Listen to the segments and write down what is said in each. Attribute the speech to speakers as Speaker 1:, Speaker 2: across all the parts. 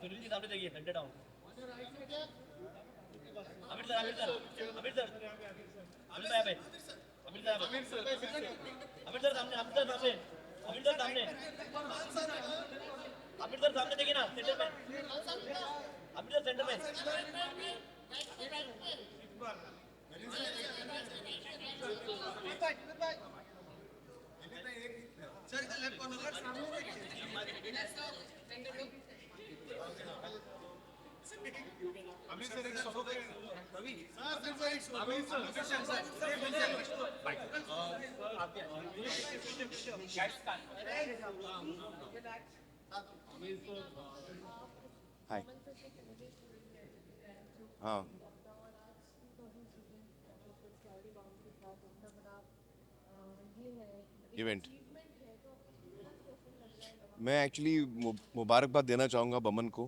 Speaker 1: सुनील जी सामने देखिए, centre down. Amit sir, Amit sir, Amit sir, Amit साहब है, अमित साहब, अमित सर सामने, अमित सर सामने, अमित सर सामने, अमित सर सामने देखिए ना, सेंटर में, अमित सर सेंटर में।
Speaker 2: हाय। हाँ। इवेंट मैं एक्चुअली मुबारकबाद देना चाहूँगा बमन को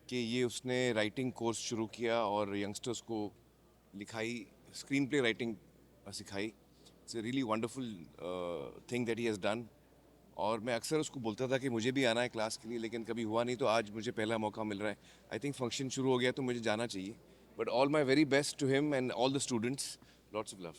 Speaker 2: कि ये उसने राइटिंग कोर्स शुरू किया और यंगस्टर्स को लिखाई स्क्रीन प्ले राइटिंग सिखाई। It's a really wonderful thing that he has done. और मैं अक्सर उसको बोलता था कि मुझे भी आना है क्लास के लिए, लेकिन कभी हुआ नहीं, तो आज मुझे पहला मौका मिल रहा है। आई थिंक फंक्शन शुरू हो गया तो मुझे जाना चाहिए। But all my very best to him and all the students. Lots of love.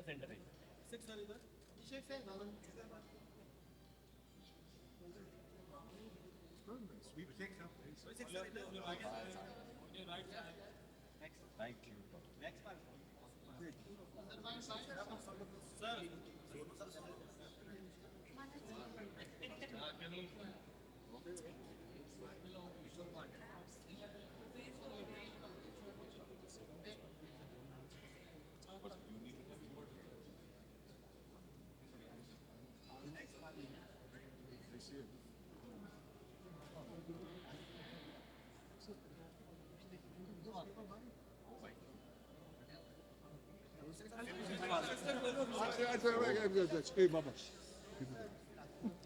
Speaker 1: Center है। Thank you.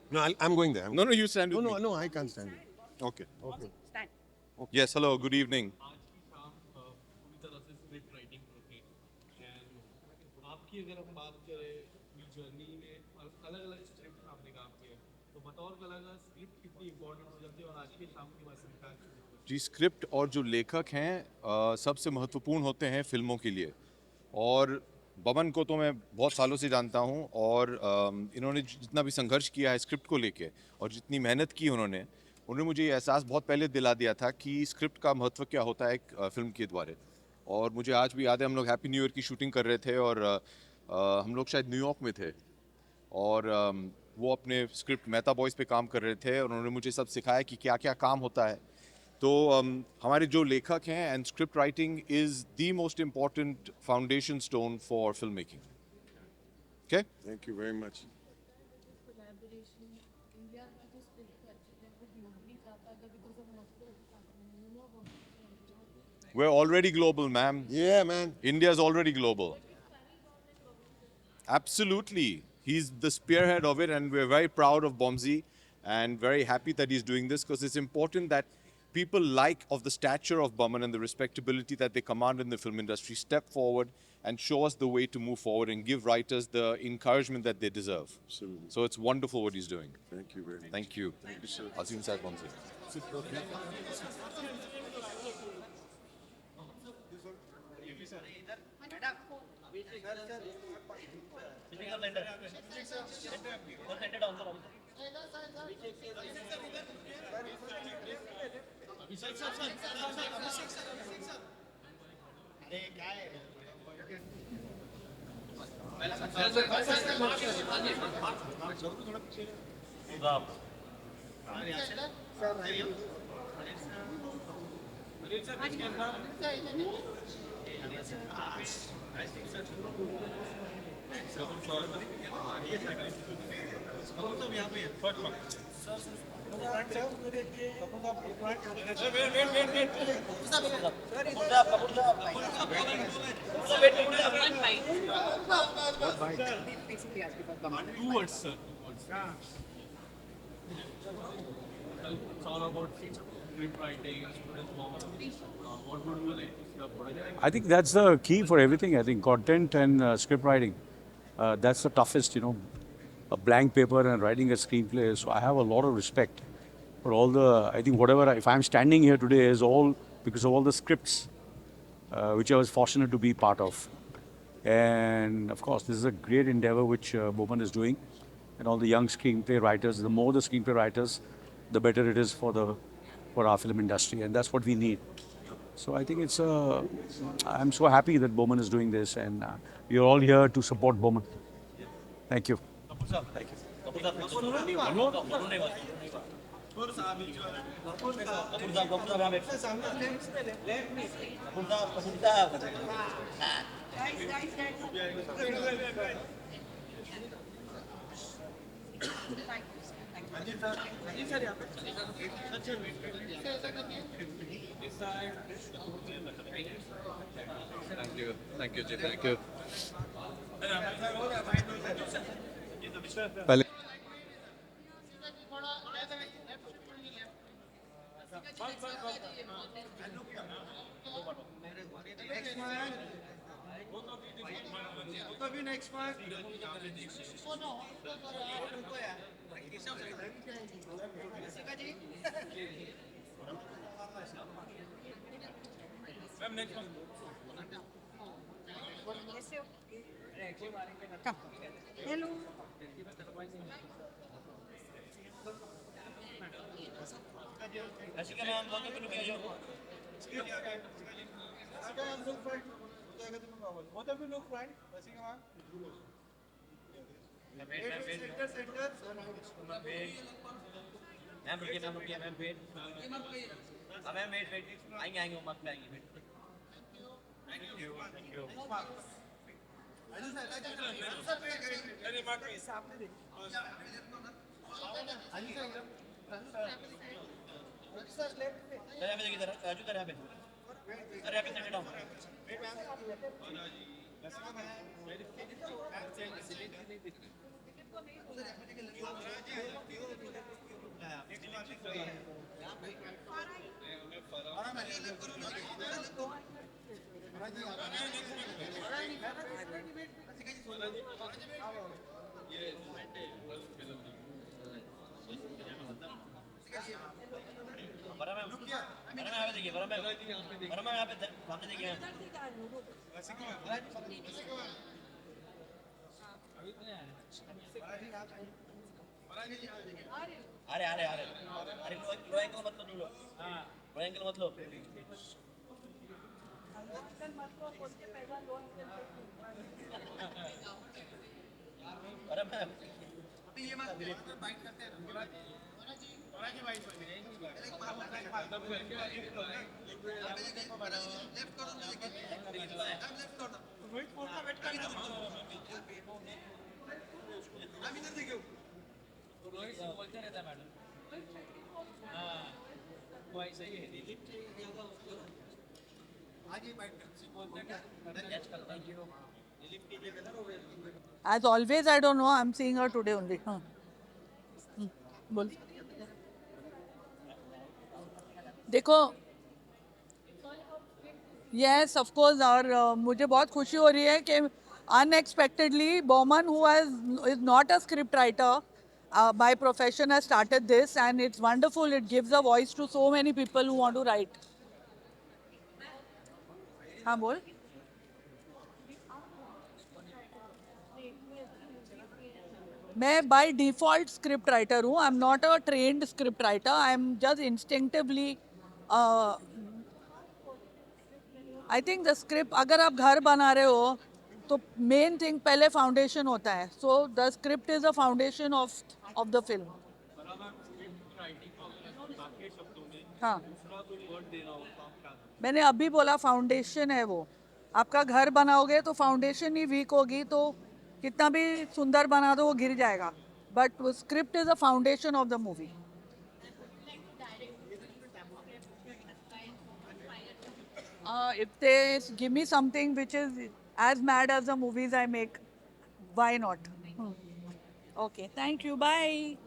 Speaker 3: No, I'm going there.
Speaker 4: No, you stand with me.
Speaker 3: No, I can't stand it.
Speaker 4: Okay.
Speaker 3: Okay.
Speaker 4: Yes, hello, good evening.
Speaker 5: आज की शाम पूरी तरह से script writing पर थी and आपकी अगर हम बात करें अपनी जर्नी में अलग अलग स्क्रिप्ट आपने काम किए तो बतौर कलाकार स्क्रिप्ट कितनी इंपॉर्टेंट हो जाती है और आज की शाम के बाद इम्पैक्ट।
Speaker 4: जी, स्क्रिप्ट और जो लेखक हैं सबसे महत्वपूर्ण होते हैं फिल्मों के लिए। और बमन को तो मैं बहुत सालों से जानता हूं और इन्होंने जितना भी संघर्ष किया है स्क्रिप्ट को लेके और जितनी मेहनत की उन्होंने मुझे ये एहसास बहुत पहले दिला दिया था कि स्क्रिप्ट का महत्व क्या होता है एक फिल्म के द्वारा। और मुझे आज भी याद है, हम लोग हैप्पी न्यू ईयर की शूटिंग कर रहे थे और हम लोग शायद न्यूयॉर्क में थे और वो अपने स्क्रिप्ट मेहता बॉयज़ पे काम कर रहे थे और उन्होंने मुझे सब सिखाया कि क्या क्या काम होता है। तो हमारे जो लेखक हैं and script writing is the most important foundation stone for film making. Okay,
Speaker 3: Thank you very much.
Speaker 6: collaboration. India की जो script culture है वो globally जा पाएगा because of Netflix. You know about it.
Speaker 4: we're already global, ma'am.
Speaker 3: Yeah, man.
Speaker 4: India's already global. Absolutely. He's the spearhead of it, and we're very proud of Bomzi and very happy that he's doing this because it's important that people like of the stature of Boman and the respectability that they command in the film industry step forward and show us the way to move forward and give writers the encouragement that they deserve.
Speaker 3: Absolutely.
Speaker 4: So it's wonderful what he's doing.
Speaker 3: Thank you very much.
Speaker 4: Thank you.
Speaker 3: Thank you, sir.
Speaker 4: Azim Saad Bomzi.
Speaker 1: Centre down sir. अरे क्या है
Speaker 5: Two words, sir. It's all about script writing, student law. What would you like to see?
Speaker 7: I think that's the key for everything. I think content and script writing. That's the toughest, a blank paper and writing a screenplay. So I have a lot of respect for all the, I think whatever, if I'm standing here today is all because of all the scripts which I was fortunate to be part of. And of course, this is a great endeavor which Bowman is doing. And all the young screenplay writers, the more the screenplay writers, the better it is for our film industry. And that's what we need. So I think I'm so happy that Bowman is doing this, and we're all here to support Bowman. Thank you.
Speaker 1: Kapoor साहब कपूर साहब कपूर साहब यहाँ पे कपूर साहब
Speaker 4: thank you जी, thank you.
Speaker 7: पहले
Speaker 8: Hello.
Speaker 1: Jessica ma'am, welcome to the video.
Speaker 5: Both of you look fine. Jessica ma'am.
Speaker 1: Ma'am रुकिए ma'am wait हाँ मैम वेट आएंगे वो मत पे आएंगे वेट थैंक यू यहाँ पे देखिए राजू सर यहाँ पे सर यहाँ पे सेट डाउन अरे लो एंगल मत लो लो एंगल मत लो अरे मैम ये मत बाइट करते हैं बोलते रहता है मैडम वो ऐसा ही है
Speaker 8: As always, I don't know. I'm seeing her today only. बोल देखो yes of course और मुझे बहुत खुशी हो रही है कि unexpectedly Bowman who is not a script writer by profession has started this and it's wonderful. It gives a voice to so many people who want to write. हाँ बोल मैं by default script writer हूँ. I'm not a trained script writer. I'm just instinctively I think the script अगर आप घर बना रहे हो तो मेन थिंग पहले फाउंडेशन होता है. So the script is a foundation of the film.
Speaker 5: पर अब आप स्क्रिप्ट राइटिंग को अगर बाकी शब्दों में
Speaker 8: हाँ,
Speaker 5: दूसरा कोई वर्ड देना हो तो आप क्या करें?
Speaker 8: मैंने अभी बोला फाउंडेशन है वो. आपका घर बनाओगे तो फाउंडेशन ही वीक होगी तो कितना भी सुंदर बना दो वो गिर जाएगा. But script is a foundation of the movie. If they give me something which is as mad as the movies I make, why not? Okay, thank you. Bye.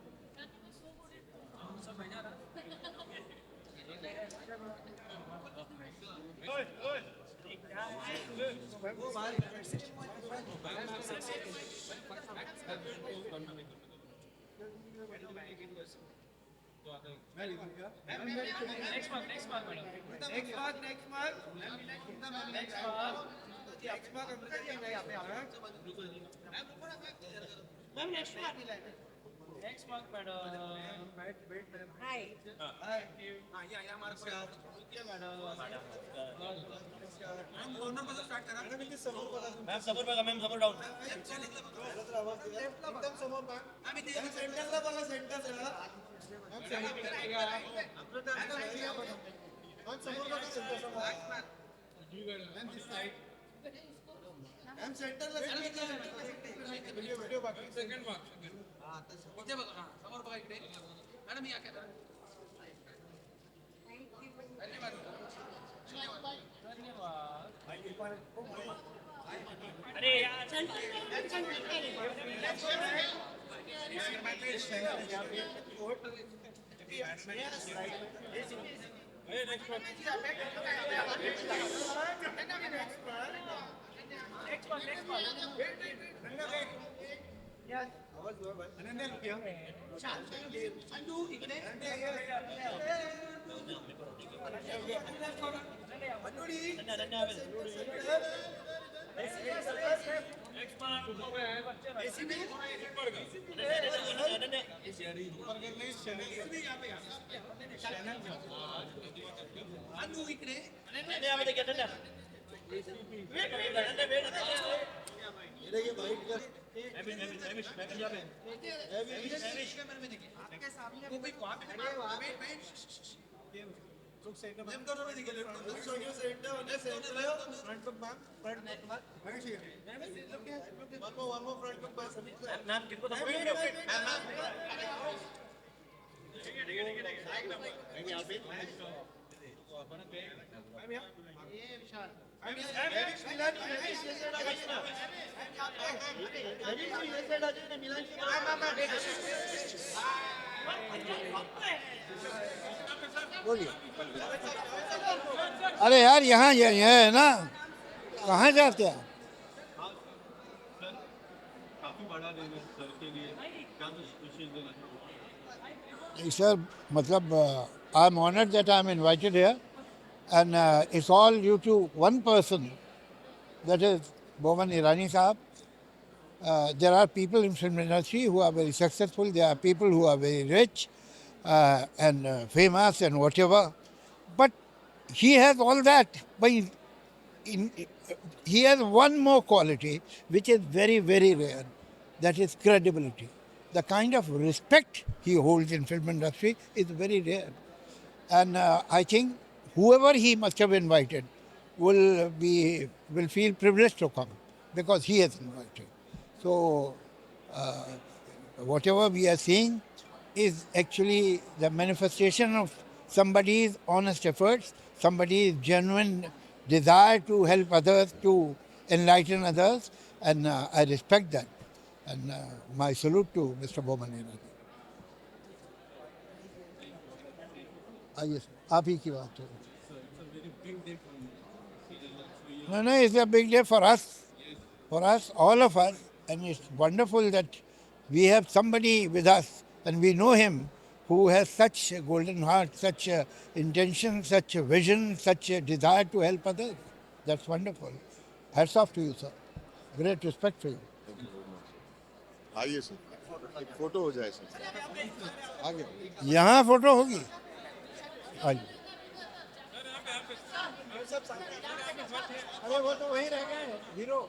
Speaker 1: Ma'am समोर बघा मॅम समोर डाऊन मॅम किनको
Speaker 9: अरे यार यहाँ ये है ना, कहाँ जाते हैं?
Speaker 5: काफी बड़ा दिन है सर के लिए, क्या विशेष देना चाहिए?
Speaker 9: Sir, matlab, I'm honored that I'm invited here, and it's all due to one person, that is Boman Irani Saab. There are people in film industry who are very successful. There are people who are very rich and famous and whatever. But he has all that. But he has one more quality which is very, very rare. That is credibility. The kind of respect he holds in film industry is very rare. And I think whoever he must have invited will feel privileged to come because he has invited. So whatever we are seeing is actually the manifestation of somebody's honest efforts, somebody's genuine desire to help others, to enlighten others, and I respect that. And my salute to Mr. Boman Irani. Yes, आप ही की बात है. No, it's a big day for us, all of us, and it's wonderful that we have somebody with us, and we know him, who has such a golden heart, such a intention, such a vision, such a desire to help others. That's wonderful. Hats off to you, sir. Great respect for you.
Speaker 3: आइए sir, एक photo हो जाए sir. आगे.
Speaker 9: यहाँ photo होगी. आइए. अरे वो तो वहीं रह गए हीरो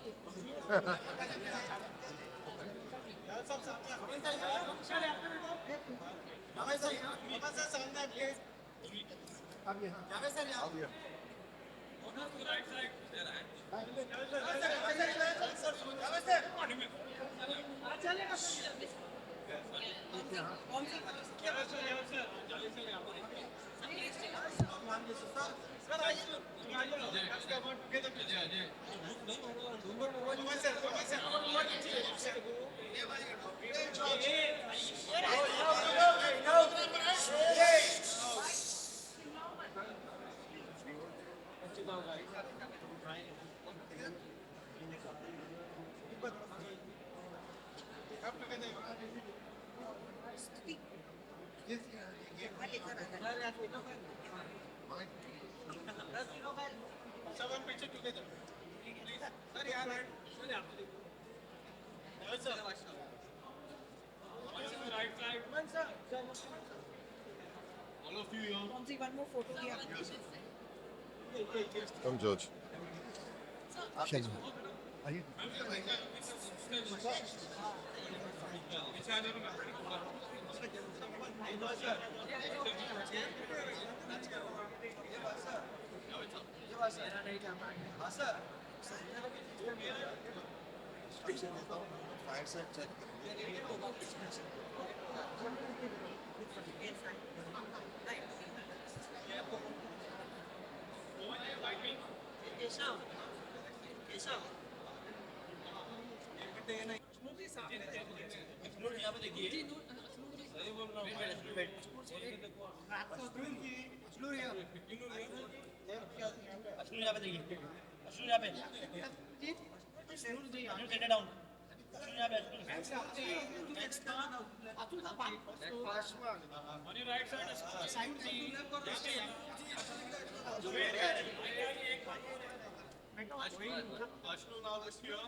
Speaker 3: Come, George.
Speaker 1: यहाँ पे देखिए सही बोल रहा हूँ अश्नूर यहाँ पे देखिए अश्नूर यहाँ पे अश्नूर टेक डाउन अश्नूर यहाँ पे on your right side Ashnu now is here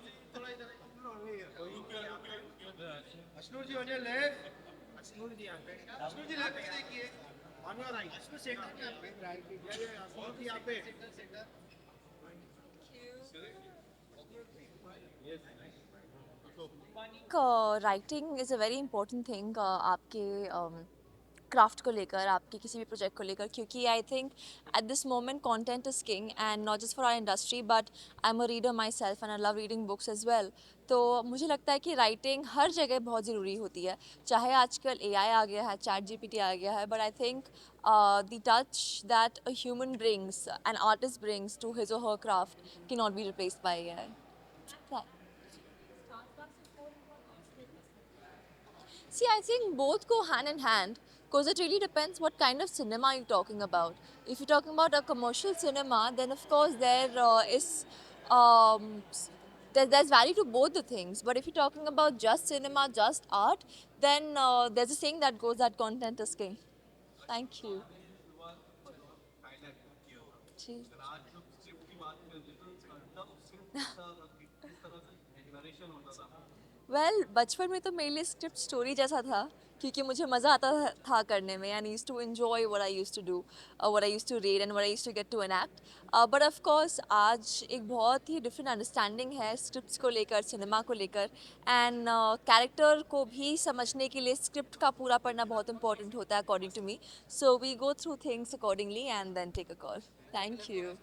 Speaker 9: Ashnoor ji on your left Ashnoor ji left पे देखिए on your right Ashnoor center पे राइट अश्नूर जी यहाँ पे
Speaker 10: writing is a very important thing आपके क्राफ्ट को लेकर, आपके किसी भी प्रोजेक्ट को लेकर, क्योंकि I think at this moment content is king and not just for our industry but I am a reader myself and I love reading books as well. तो मुझे लगता है कि राइटिंग हर जगह बहुत ज़रूरी होती है, चाहे आजकल AI आ गया है, ChatGPT आ गया है, but I think the touch that a human brings an artist brings to his or her craft can not be replaced by AI। See, I think both go hand in hand because it really depends what kind of cinema you're talking about. If you're talking about a commercial cinema, then of course there's value to both the things. But if you're talking about just cinema, just art, then there's a saying that goes that content is king. Thank you. जी. Well बचपन में तो मेरे लिए script story जैसा था, क्योंकि मुझे मज़ा आता था करने में and use to enjoy what I use to do, what I use to read and what I use to get to enact. But of course आज एक बहुत ही डिफरेंट अंडरस्टैंडिंग है स्क्रिप्ट्स को लेकर, सिनेमा को लेकर, एंड कैरेक्टर को भी समझने के लिए स्क्रिप्ट का पूरा पढ़ना बहुत इंपॉर्टेंट होता है according to me. So we go through things accordingly and then take a call. Thank you.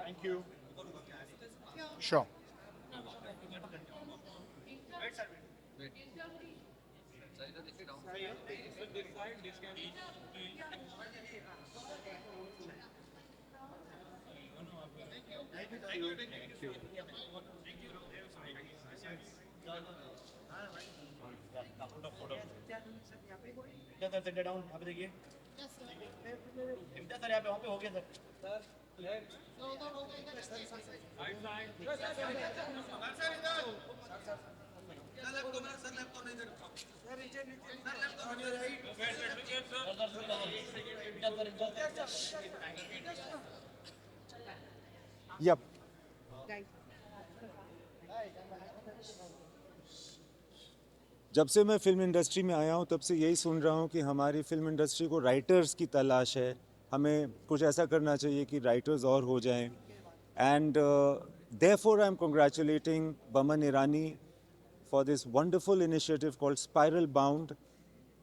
Speaker 9: Thank you. Sure.
Speaker 1: Down यहाँ पे देखिए इम्तियाज सर यहाँ पे, वहाँ पे हो गया सर।
Speaker 11: Yep. जब से मैं फिल्म इंडस्ट्री में आया हूँ तब से यही सुन रहा हूँ कि हमारी फिल्म इंडस्ट्री को राइटर्स की तलाश है, हमें कुछ ऐसा करना चाहिए कि राइटर्स और हो जाएं. And therefore I am congratulating Baman Irani for this wonderful initiative called Spiral Bound,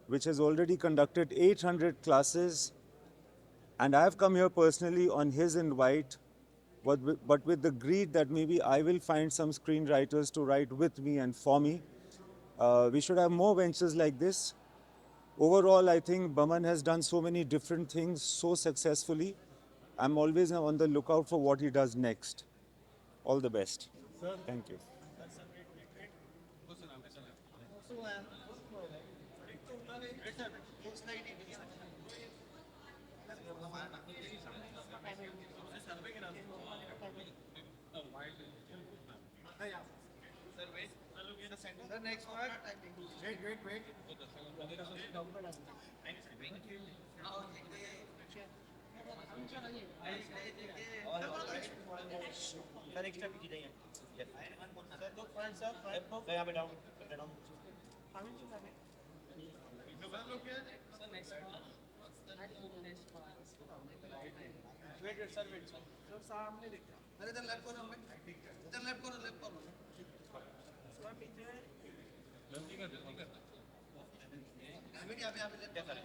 Speaker 11: which has already conducted 800 classes, and I have come here personally on his invite, but with the greed that maybe I will find some screenwriters to write with me and for me. We should have more ventures like this. Overall, I think Baman has done so many different things so successfully. I'm always on the lookout for what he does next. All the best. Thank you.
Speaker 1: Sir एक step पीछे जाइए। Sir दो front sir यहाँ पे down down. Wait sir wait sir सामने देखते हैं। अरे इधर लेफ्ट कॉर्नर में, इधर लेफ्ट कॉर्नर सर पीछे जल्दी कर अभी यहाँ पे लेफ्ट सर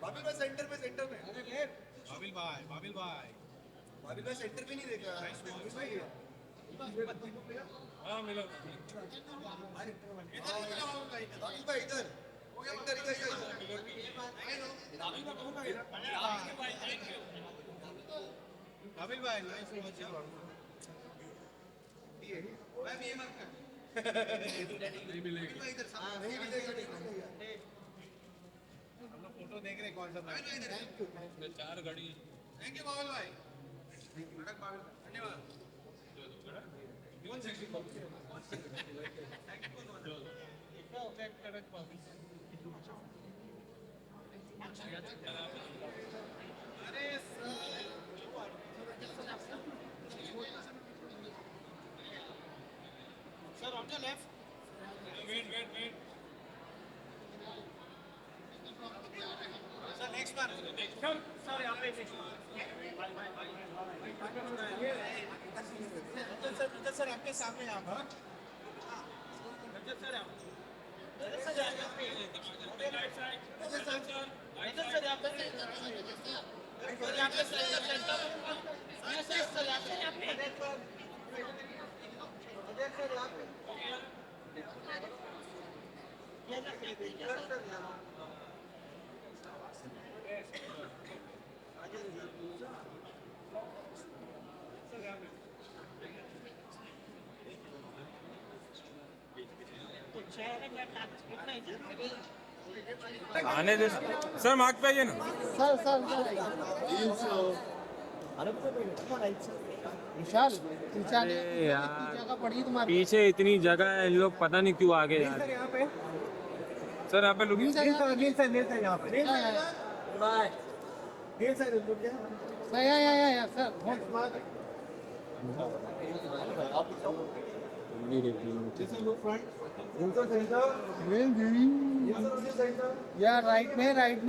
Speaker 1: बाबिल भाई सेंटर पे नहीं देख रहा है। हाँ मिला बाबिल भाई इधर सेंटर बाबिल भाई nice to meet you. Ma'am ये मत कर नहीं मिलेगा इधर सामने नहीं मिलेगा। हम लोग फोटो देख रहे कौन सा मैं चार गाड़ी। थैंक यू बाबिल भाई। धन्यवाद। Sir on the left wait sir next one sir यहाँ पे सर आपके सामने आप
Speaker 12: आने दे सर मार्क पे आइए ना
Speaker 9: सर विशाल जगह पड़ी तुम्हारी
Speaker 12: पीछे इतनी जगह है, इन लोग पता नहीं क्यों आगे जा रहे हैं। सर यहाँ पे लोग
Speaker 9: या राइट में right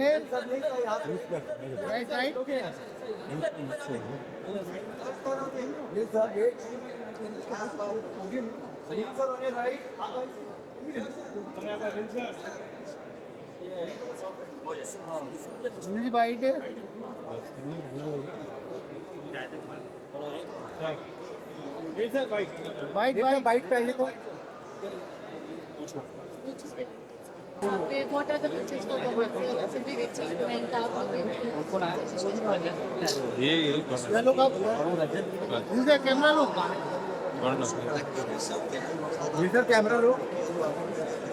Speaker 6: What are the pictures for the work? It's a big achievement.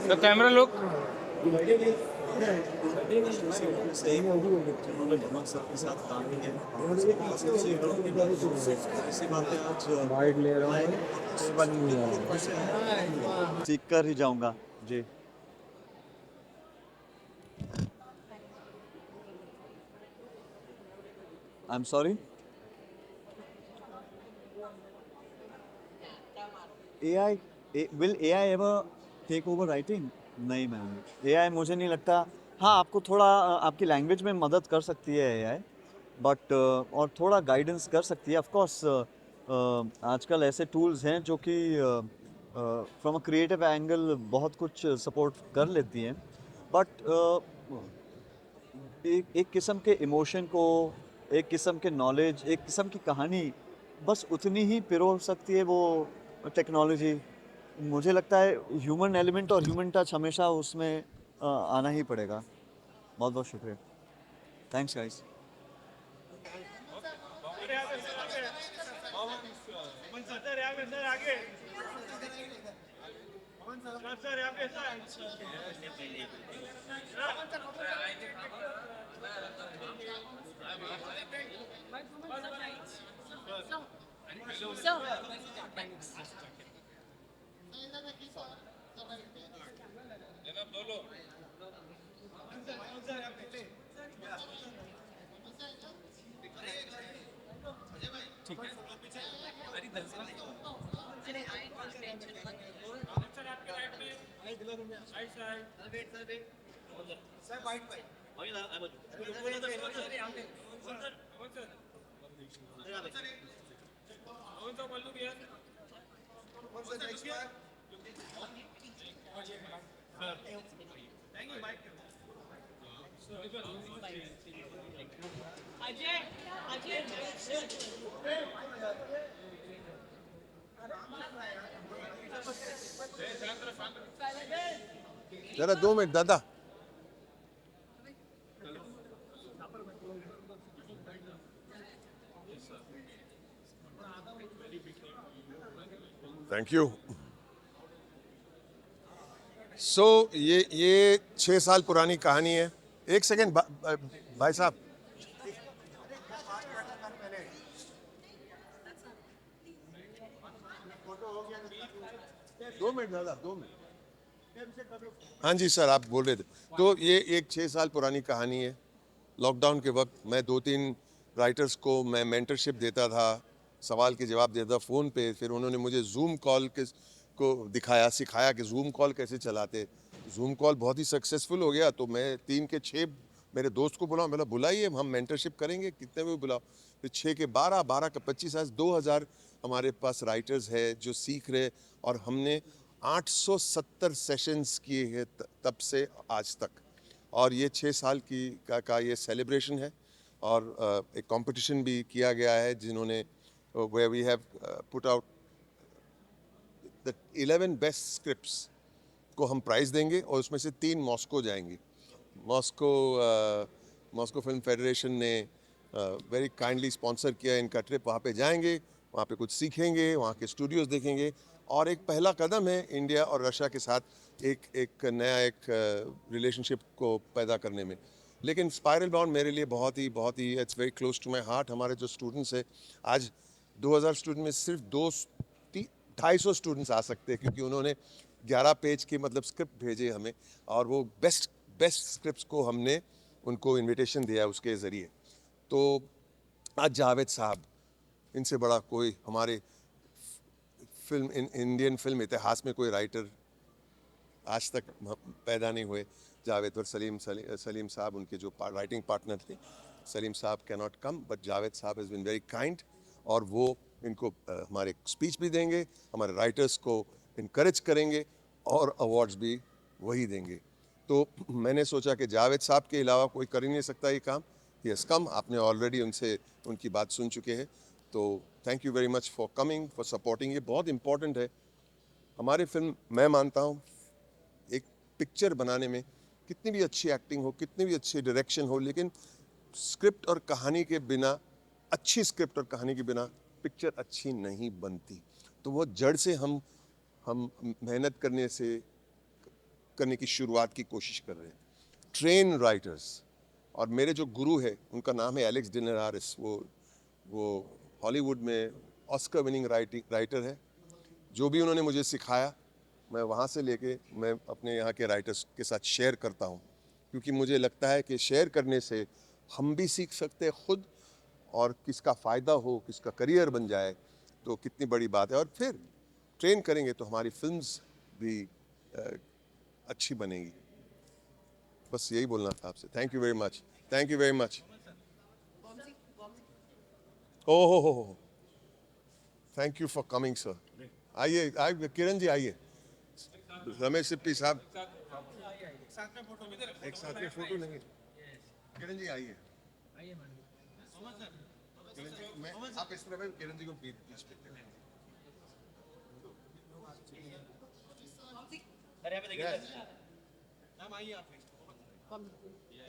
Speaker 12: The camera look.
Speaker 11: सीख कर ही जाऊंगा जी। I'm sorry. Will AI ever take over writing? नहीं मैम, AI मुझे नहीं लगता। हाँ, आपको थोड़ा आपकी लैंग्वेज में मदद कर सकती है AI, बट और थोड़ा गाइडेंस कर सकती है। ऑफ कोर्स आजकल ऐसे टूल्स हैं जो कि फ्रॉम अ क्रिएटिव एंगल बहुत कुछ सपोर्ट कर लेती हैं, बट एक किस्म के इमोशन को, एक किस्म के नॉलेज, एक किस्म की कहानी बस उतनी ही पिरो सकती है वो टेक्नोलॉजी। मुझे लगता है ह्यूमन एलिमेंट और ह्यूमन टच हमेशा उसमें आना ही पड़ेगा। बहुत बहुत शुक्रिया। Thanks guys.
Speaker 3: जरा 2 मिनट दादा। Thank you. सो ये 6 साल पुरानी कहानी है। एक सेकेंड भाई साहब, दो मिनट दादा, 2 मिनट। हाँ जी सर, आप बोल रहे थे। तो ये एक 6 साल पुरानी कहानी है। लॉकडाउन के वक्त मैं 2-3 राइटर्स को मैं मेंटरशिप देता था, सवाल के जवाब देता था फ़ोन पे। फिर उन्होंने मुझे जूम कॉल को दिखाया, सिखाया कि जूम कॉल कैसे चलाते। जूम कॉल बहुत ही सक्सेसफुल हो गया। तो मैं 3 के 6 मेरे दोस्त को बुलाऊँ, बोला बुलाइए, हम मेंटरशिप करेंगे, कितने भी बुलाओ। फिर 6 के 12, 12 के 25, आज 2000 हमारे पास राइटर्स है जो सीख रहे। और हमने 870 सेशंस किए हैं तब से आज तक। और ये 6 साल का ये सेलिब्रेशन है। और एक कंपटीशन भी किया गया है जिन्होंने where we have put out the 11 best scripts को हम प्राइज़ देंगे और उसमें से 3 मॉस्को जाएंगी। मॉस्को फिल्म फेडरेशन ने वेरी काइंडली स्पॉन्सर किया इनका ट्रिप। वहाँ पे जाएंगे, वहाँ पे कुछ सीखेंगे, वहाँ के स्टूडियोज़ देखेंगे। और एक पहला कदम है इंडिया और रशिया के साथ एक नया रिलेशनशिप को पैदा करने में। लेकिन स्पाइरल बाउंड मेरे लिए बहुत ही it's very close to my heart. हमारे जो स्टूडेंट्स हैं, आज 2000 स्टूडेंट में सिर्फ 250 स्टूडेंट्स आ सकते हैं, क्योंकि उन्होंने 11 पेज के मतलब स्क्रिप्ट भेजे हमें। और वो बेस्ट स्क्रिप्ट्स को हमने उनको इनविटेशन दिया उसके ज़रिए। तो आज जावेद साहब, इनसे बड़ा कोई हमारे इंडियन फिल्म इतिहास में कोई राइटर आज तक पैदा नहीं हुए। जावेद और सलीम साहब उनके जो राइटिंग पार्टनर थे। सलीम साहब can not come, but Javed साहब हैज़ बीन वेरी काइंड। और वो इनको हमारे स्पीच भी देंगे, हमारे राइटर्स को इनकरेज करेंगे और अवार्ड्स भी वही देंगे। तो मैंने सोचा कि जावेद साहब के अलावा कोई कर ही नहीं सकता ये काम। ही हैज़ कम, आपने ऑलरेडी उनसे उनकी बात सुन चुके हैं। तो thank you very much for coming, for supporting. ये बहुत इम्पॉर्टेंट है हमारी फिल्म। मैं मानता हूँ एक पिक्चर बनाने में कितनी भी अच्छी एक्टिंग हो, कितनी भी अच्छी डायरेक्शन हो, लेकिन स्क्रिप्ट और कहानी के बिना, अच्छी स्क्रिप्ट और कहानी के बिना पिक्चर अच्छी नहीं बनती। तो वो जड़ से हम मेहनत करने की शुरुआत की कोशिश कर रहे हैं। ट्रेन राइटर्स, और मेरे जो गुरु है उनका नाम है एलेक्स डिनेरारिस। वो हॉलीवुड में ऑस्कर विनिंग राइटर है। जो भी उन्होंने मुझे सिखाया मैं वहाँ से लेके मैं अपने यहाँ के राइटर्स के साथ शेयर करता हूँ, क्योंकि मुझे लगता है कि शेयर करने से हम भी सीख सकते हैं खुद, और किसका फ़ायदा हो, किसका करियर बन जाए तो कितनी बड़ी बात है। और फिर ट्रेन करेंगे तो हमारी फिल्म्स भी अच्छी बनेगी। बस यही बोलना था आपसे। Thank you very much, thank you very much. हो thank you for coming sir. आइए किरण जी आइए, रमेश सिप्पी साहब एक साथ में फोटो लेंगे। किरण जी आइए। किरण जी मैं आप इस तरह किरण जी को बीच पे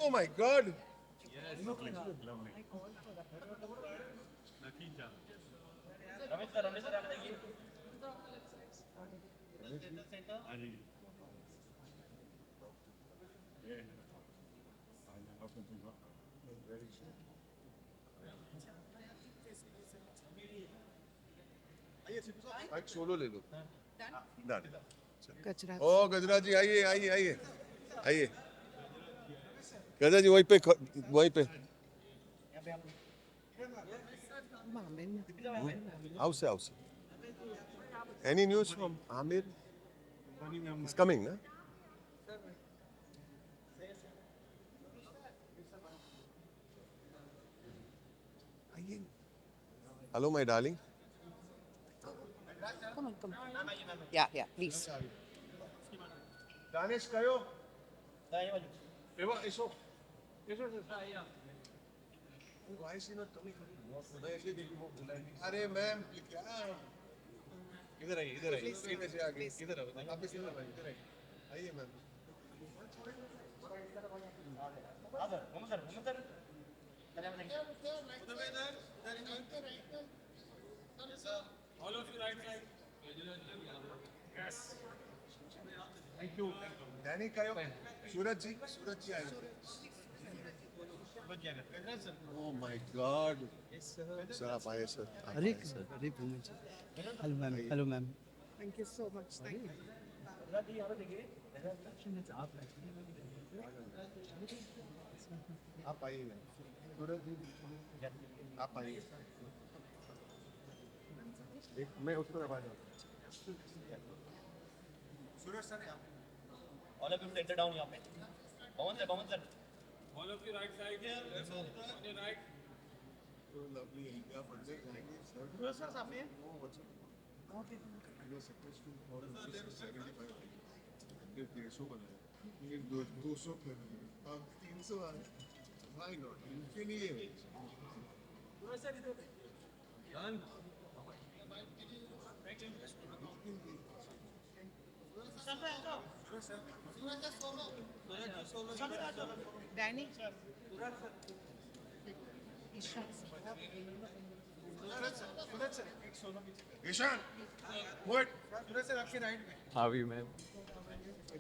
Speaker 3: Oh my God! एक सोलो ले लो। ओ गजरा जी आइए आइए आइए आइए। गजरा जी वहीं पे हाउस है house. Any news from Amir? He's coming, na? Hello, my darling.
Speaker 13: Come on. Yeah, please.
Speaker 3: Danish, kayo? Iso. Why is he not coming? अरे मैम क्या? इधर आइए इधर आइए इधर आप इधर आइए ma'am.
Speaker 5: All of you right side. Yes. Thank you.
Speaker 3: Danny कायो? सूरज जी आए। Oh my God.
Speaker 1: Yes sir.
Speaker 3: Sir आप आए सर।
Speaker 1: अरे hello ma'am. Thank you so much. Thank you.
Speaker 3: आप आइए मैम। सूरज जी आप आइए। मैं उस तरफ आ जाऊँ। सूरज सर यहाँ।
Speaker 5: All of you center down यहाँ पे. Pawan sir. All of you right side here. On your right.
Speaker 3: So lovely India birthday. Thank you sir.
Speaker 1: Sir सामने हैं?
Speaker 3: You are supposed to order 75. ये 150 बनाए। ये 200 पे अब 300 आए। Why not? Infinite.
Speaker 5: Sir इधर. Done.
Speaker 13: Danny.
Speaker 3: Ishaan, what?
Speaker 1: Suraj sir आपके राइट में।
Speaker 12: How are you, ma'am?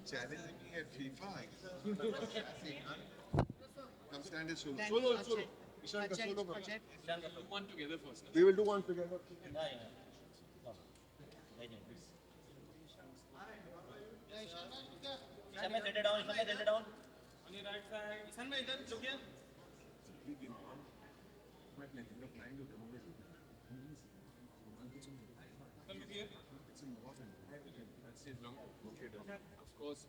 Speaker 3: Challenging me at FIFA. Come stand as solo.
Speaker 13: Danny,
Speaker 3: Solo. Ishan ka solo bro.
Speaker 5: One together first.
Speaker 3: We will do one together.
Speaker 5: Center down. On your right side. Ishan में इधर झुकिए. Come here. Of course.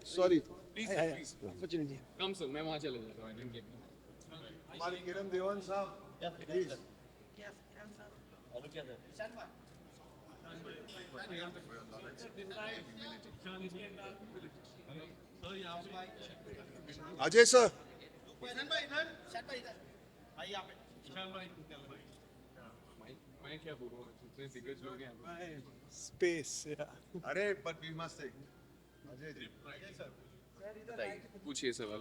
Speaker 3: Sorry
Speaker 12: come sir मैं वहाँ चले जाता हूँ
Speaker 3: हमारे किरण देवन साहब please Ajay sir
Speaker 12: मैं क्या बोलूँ इतने दिग्गज लोग हैं
Speaker 1: Space, yeah.
Speaker 3: अरे but we must Ajay ji
Speaker 12: पूछिए सवाल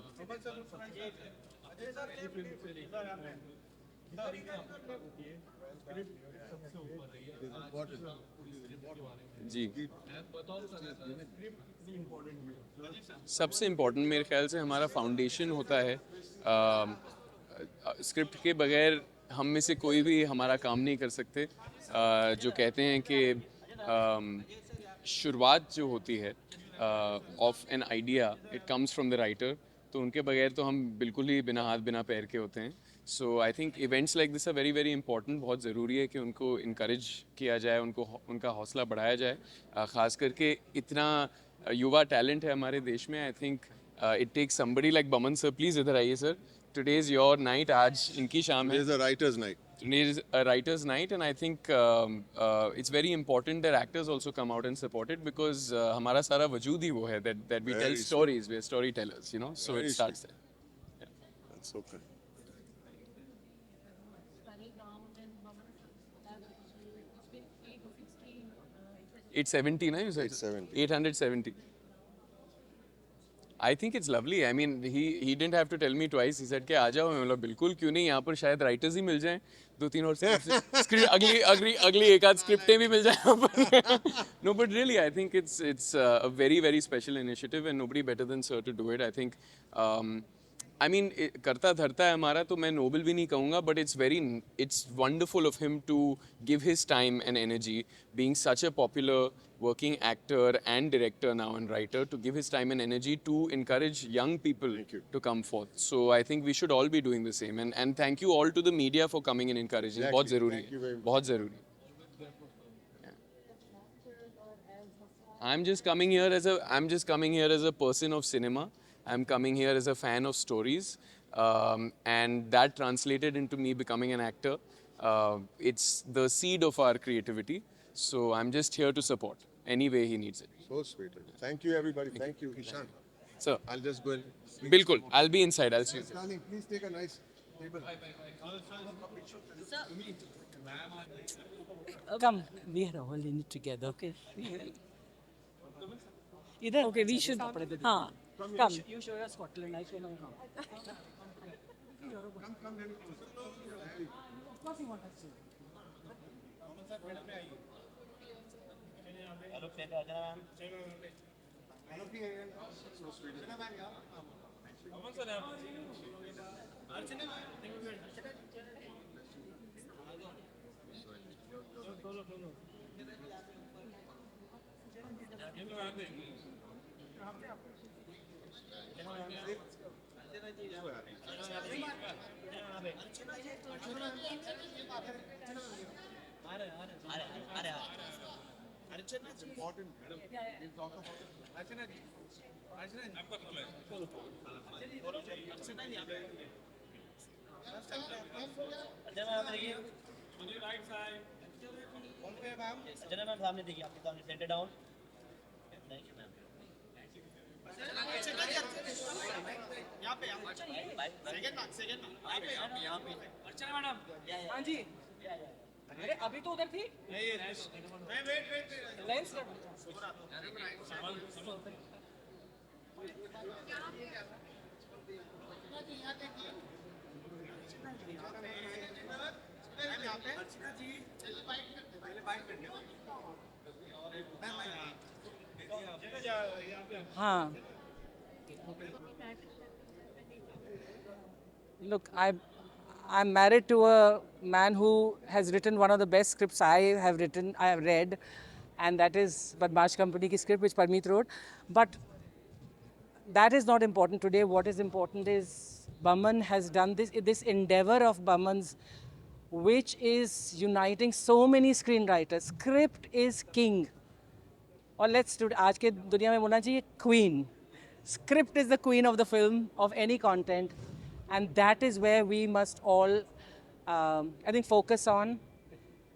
Speaker 12: जी सबसे इम्पोर्टेंट मेरे ख्याल से हमारा फाउंडेशन होता है स्क्रिप्ट के बगैर हम में से कोई भी हमारा काम नहीं कर सकते जो कहते हैं कि शुरुआत जो होती है of an idea it comes from the writer तो उनके बगैर तो हम बिल्कुल ही बिना हाथ बिना पैर के होते हैं so I think events like this are very very important बहुत ज़रूरी है कि उनको इनक्रेज किया जाए उनका हौसला बढ़ाया जाए ख़ास करके इतना युवा टैलेंट है हमारे देश में I think it takes somebody like Boman sir please इधर आइए sir today is your night आज इनकी शाम है
Speaker 3: writers night
Speaker 12: Today is a writer's night, and I think it's very important that actors also come out and support it because हमारा सारा वजूद ही वो है that we tell stories, we are storytellers, you know. So it starts there.
Speaker 3: That's okay.
Speaker 12: It's 70, na? You said
Speaker 3: 870.
Speaker 12: 870. I think it's lovely. I mean, he didn't have to tell me twice. He said कि आ जाओ मैं बोला बिल्कुल क्यों नहीं यहाँ पर शायद राइटर्स ही मिल जाएं दो तीन और स्क्रिप्ट अगली एक आध स्क्रिप्टें भी मिल जाएं यहाँ पर No, but really I think it's a very very special initiative and nobody better than sir to do it. I think I mean करता धरता है हमारा तो मैं नोबल भी नहीं कहूँगा but it's wonderful of him to give his time and energy being such a popular working actor and director now and writer to give his time and energy to encourage young people to come forth. So I think we should all be doing the same and thank you all to the media for coming and encouraging. बहुत ज़रूरी है बहुत ज़रूरी I'm just coming here as a person of cinema. I'm coming here as a fan of stories, and that translated into me becoming an actor. It's the seed of our creativity. So I'm just here to support any way he needs it.
Speaker 3: So sweet. Thank you everybody. Thank you Ishan.
Speaker 12: Sir,
Speaker 3: I'll just go and
Speaker 12: Bilkul. I'll be inside. I'll see you.
Speaker 3: Darling, please take a nice table.
Speaker 13: Come, we are all in it together, okay? Either. Okay, we should. Haan, come. You show us Scotland. I show you.
Speaker 3: Come.
Speaker 13: What do you want us to?
Speaker 3: It's important. We'll talk about it.
Speaker 1: सामने देखिए आपके सामने centre down यहाँ पे second यहाँ पे अर्चना madam हाँ जी अरे अभी तो उधर थी लेंस हाँ
Speaker 13: Look, I'm married to a man who has written one of the best scripts I have read, and that is Badmaash Company ki script, which Parmeet wrote. But that is not important today. What is important is Baman has done this endeavor of Baman's, which is uniting so many screenwriters. Script is king. और let's आज के दुनिया में बोलना चाहिए queen. Script is the queen of the film, of any content, and that is where we must all, I think, focus on.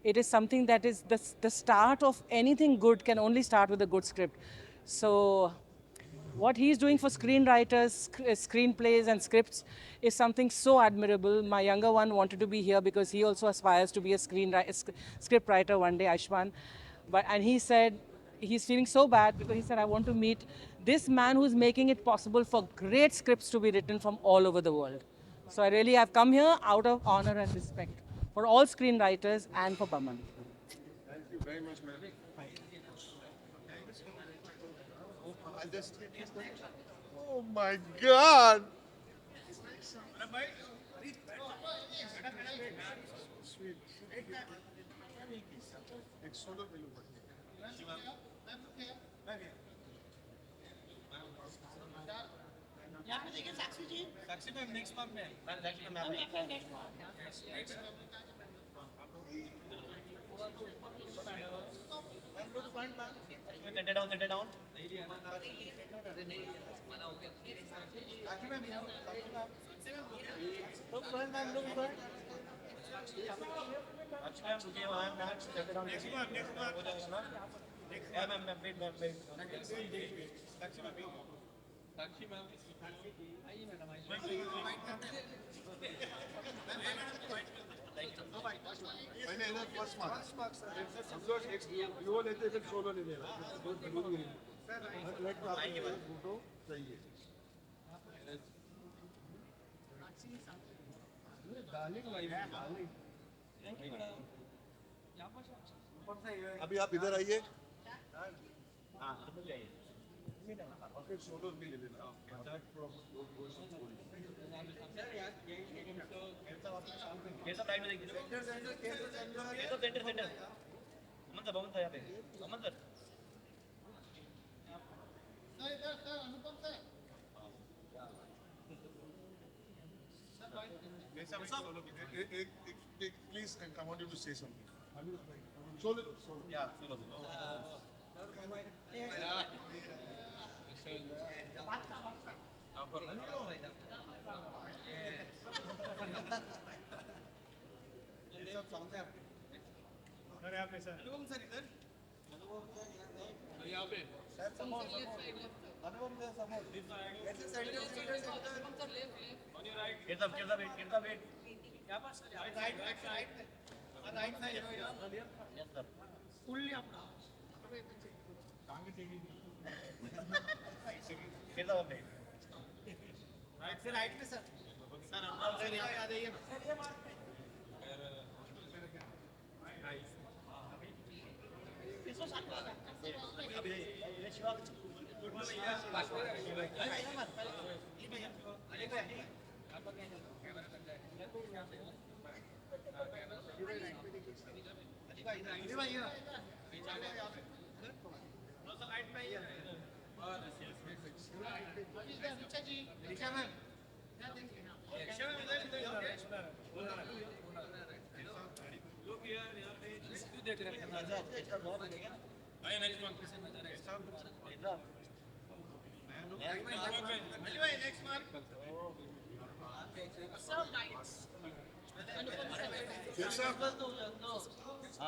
Speaker 13: It is something that is the start of anything good can only start with a good script. So what he's doing for screenwriters, screenplays and scripts is something so admirable. My younger one wanted to be here because he also aspires to be a script writer one day, Ashwan. And he said he's feeling so bad because he said, I want to meet this man who's making it possible for great scripts to be written from all over the world. So I really have come here out of honor and respect for all screenwriters and for Baman.
Speaker 3: Thank you very much, ma'am. Oh my God!
Speaker 1: यहाँ पे देखिए साक्षी जी, साक्षी ma'am next month में, next ma'am centre down साक्षी ma'am आइए madam
Speaker 3: मैंने इधर first marks हम लोग एक वीडियो लेते फिर सोलो ले लेना फोटो चाहिए अभी आप इधर आइए और फिर फोटोज भी ले लेना Please, I want you to say something. Solo. Yeah, solo.
Speaker 1: Sir यहाँ पे सर अनुपम सर इधर यहाँ पे सर समोर अनुपम सर समोर ऐसे side Anupam sir left on your right get the weight यहाँ पर sir right side yes sir fully up टांगे टेकी get the weight राइट पे सर अनुपम सर यहाँ आ जाइए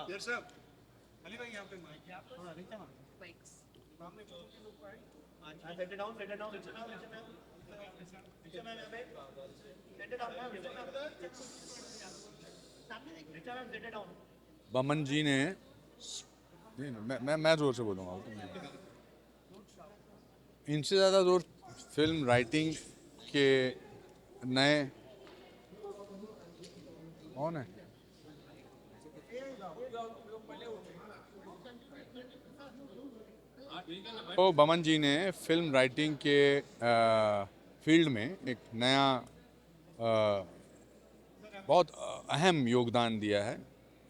Speaker 3: Yes, sir.
Speaker 1: अली भाई यहाँ पे थोड़ा नीचे ना सामने सेंटर डाउन नीचे मैम यहाँ पे centre down centre down
Speaker 4: Boman जी ने मैं जोर से बोलूँगा इनसे ज़्यादा जोर फिल्म राइटिंग के नए कौन है तो बमन जी ने फिल्म राइटिंग के फील्ड में एक नया
Speaker 14: बहुत अहम योगदान दिया है।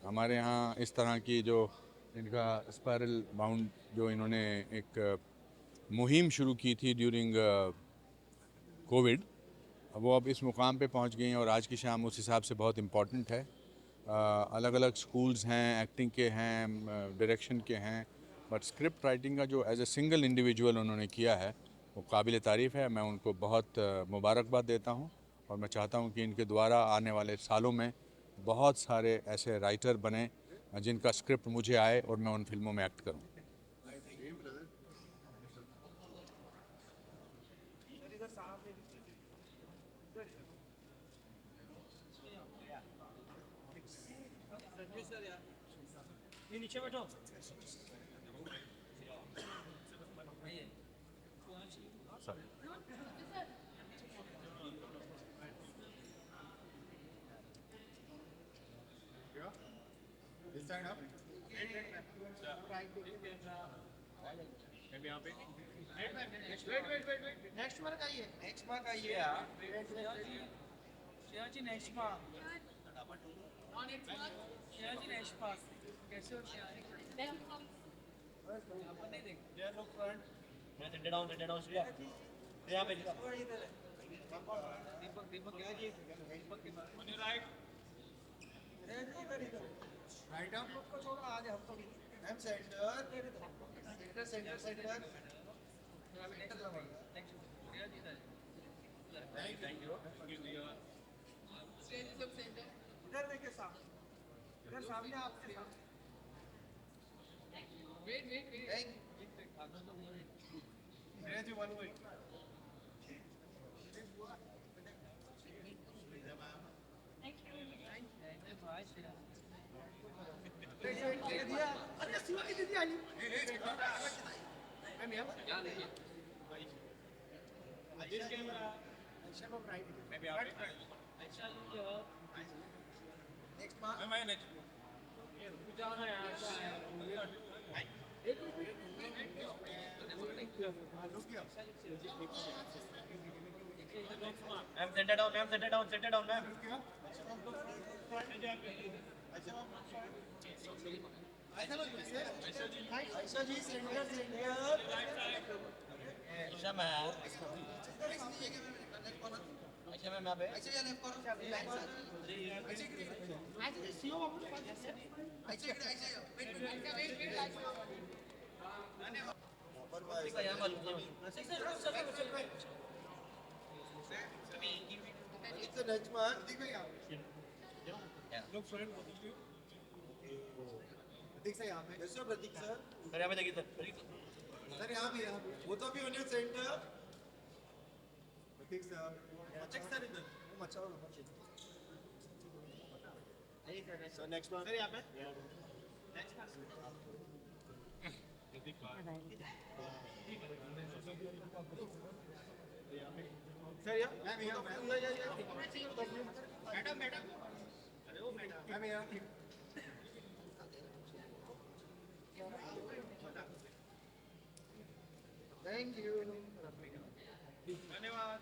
Speaker 14: हमारे यहाँ इस तरह की जो इनका स्पायरल बाउंड जो इन्होंने एक मुहिम शुरू की थी ड्यूरिंग कोविड, वो अब इस मुकाम पे पहुंच गई हैं और आज की शाम उस हिसाब से बहुत इम्पॉर्टेंट है। अलग अलग स्कूल्स हैं, एक्टिंग के हैं, डायरेक्शन के हैं, बट स्क्रिप्ट राइटिंग का जो एज ए सिंगल इंडिविजुअल उन्होंने किया है वो काबिल तारीफ़ है। मैं उनको बहुत मुबारकबाद देता हूँ और मैं चाहता हूँ कि इनके द्वारा आने वाले सालों में बहुत सारे ऐसे राइटर बने जिनका स्क्रिप्ट मुझे आए और मैं उन फिल्मों में एक्ट करूँ।
Speaker 1: नीचे बैठो। This side up. यहाँ पे नेक्स्ट मार्क आइए, नेक्स्ट मार्क आइए आप। जी नेक्स्ट मार्क। जी नेक्स्ट मार्क। कैसे हो लोग फ्रंट सेंटर डाउन श्रेया यहाँ पे दीपक क्या जी ऑन योर राइट राइट आप लोग को छोड़ो आज हम तो एम सेंटर थैंक यू इधर देखिए सामने इधर सामने आपके सामने Wait. Where do you want to wait? Thank you. I'm here. This camera. Maybe out. Next mark. Next. Ma'am, center down, ma'am. Aisha ji, center. Aisha ma'am. Aisha ma'am यहाँ पे. Aisha यहाँ left corner. It's a next man. Look friend, Prateek sir यहाँ पे. Yes sir, प्रतीक sir. Sir यहाँ पे देखिए sir. Sir यहाँ भी वो तो अभी on your center. Prateek sir. Check sir इधर. वो मचाओ ना. So next one. सर यहाँ पे. Next one. प्रतीक सर या मैम यहाँ मैडम अरे वो मैम यहाँ थैंक यू धन्यवाद।